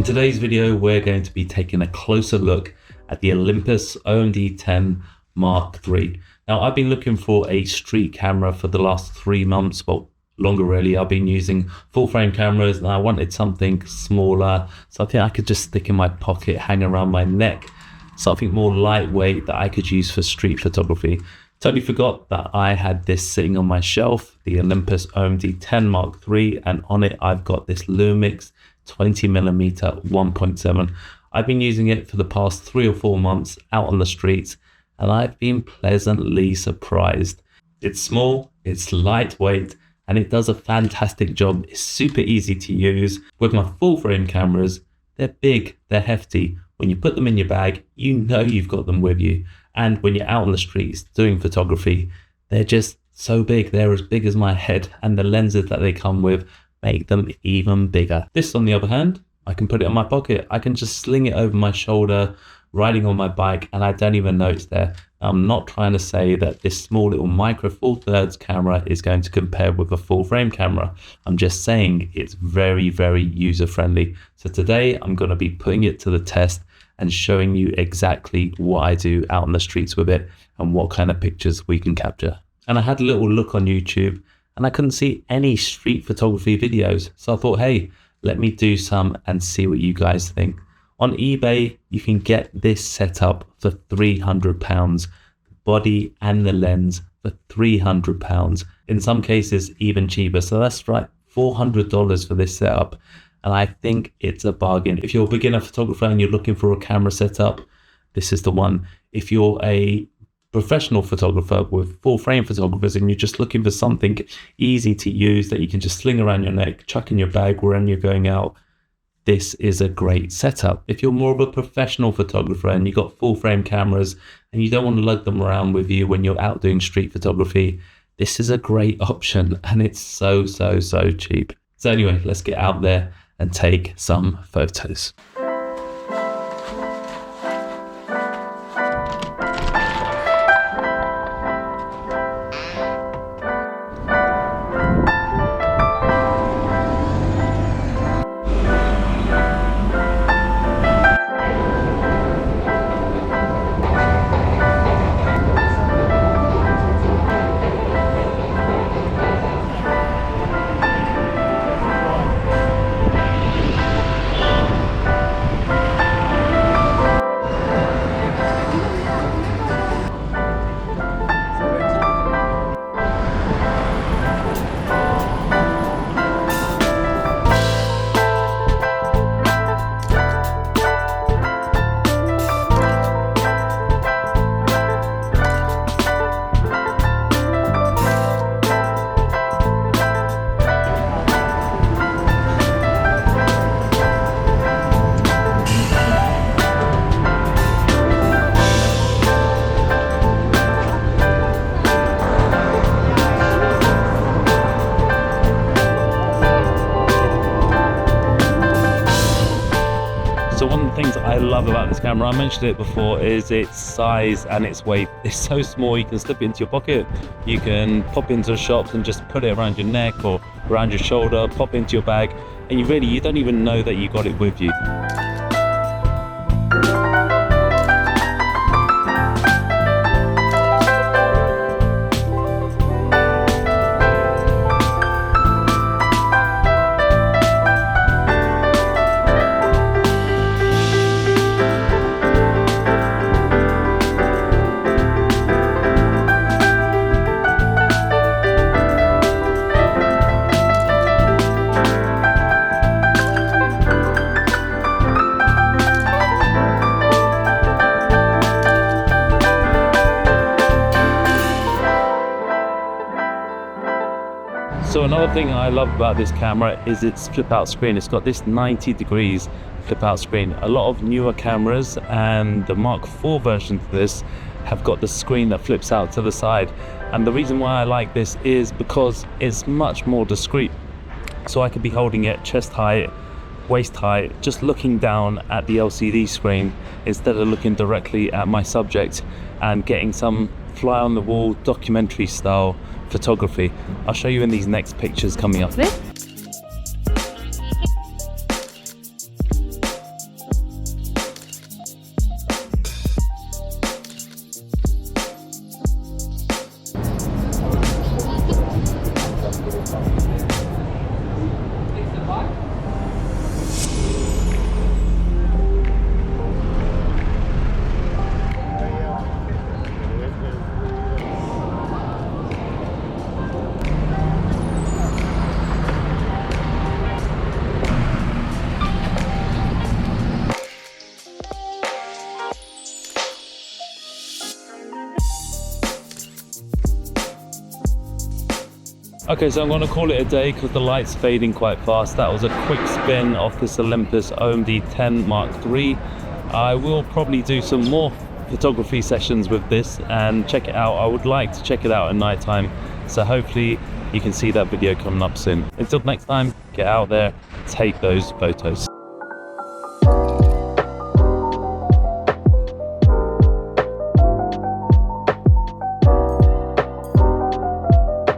In today's video, we're going to be taking a closer look at the Olympus OMD-E Mark III. Now, I've been looking for a street camera for the last 3 months, well, longer really. I've been using full frame cameras and I wanted something smaller, something I could just stick in my pocket, hang around my neck, something more lightweight that I could use for street photography. Totally forgot that I had this sitting on my shelf, the Olympus OMD-E Mark III, and on it I've got this Lumix 20mm 1.7. I've been using it for the past 3 or 4 months out on the streets, and I've been pleasantly surprised. It's small, it's lightweight, and it does a fantastic job. It's super easy to use. With my full frame cameras, they're big, they're hefty. When you put them in your bag, you know you've got them with you. And when you're out on the streets doing photography, they're just so big. They're as big as my head, and the lenses that they come with make them even bigger. This, on the other hand, I can put it in my pocket. I can just sling it over my shoulder, riding on my bike, and I don't even know it's there. I'm not trying to say that this small little micro four thirds camera is going to compare with a full frame camera. I'm just saying it's very, very user friendly. So today I'm going to be putting it to the test and showing you exactly what I do out on the streets with it and what kind of pictures we can capture. And I had a little look on YouTube and I couldn't see any street photography videos. So I thought, hey, let me do some and see what you guys think. On eBay, you can get this setup for £300, the body and the lens for £300. In some cases, even cheaper. So that's right, $400 for this setup. And I think it's a bargain. If you're a beginner photographer and you're looking for a camera setup, this is the one. If you're a professional photographer with full frame photographers and you're just looking for something easy to use that you can just sling around your neck, chuck in your bag wherever you're going out, this is a great setup. If you're more of a professional photographer and you've got full frame cameras and you don't want to lug them around with you when you're out doing street photography, this is a great option, and it's so cheap. So anyway, let's get out there and take some photos. So one of the things I love about this camera, I mentioned it before, is its size and its weight. It's so small, you can slip it into your pocket, you can pop into the shops and just put it around your neck or around your shoulder, pop into your bag, and you don't even know that you got it with you. So another thing I love about this camera is its flip out screen. It's got this 90 degrees flip out screen. A lot of newer cameras and the Mark IV version of this have got the screen that flips out to the side. And the reason why I like this is because it's much more discreet. So I could be holding it chest height, waist height, just looking down at the LCD screen instead of looking directly at my subject and getting some fly on the wall documentary style photography. I'll show you in these next pictures coming up. Okay, so I'm going to call it a day because the light's fading quite fast. That was a quick spin off this Olympus OMD-10 Mark III. I will probably do some more photography sessions with this and check it out. I would like to check it out at night time, so hopefully you can see that video coming up soon. Until next time, get out there, take those photos.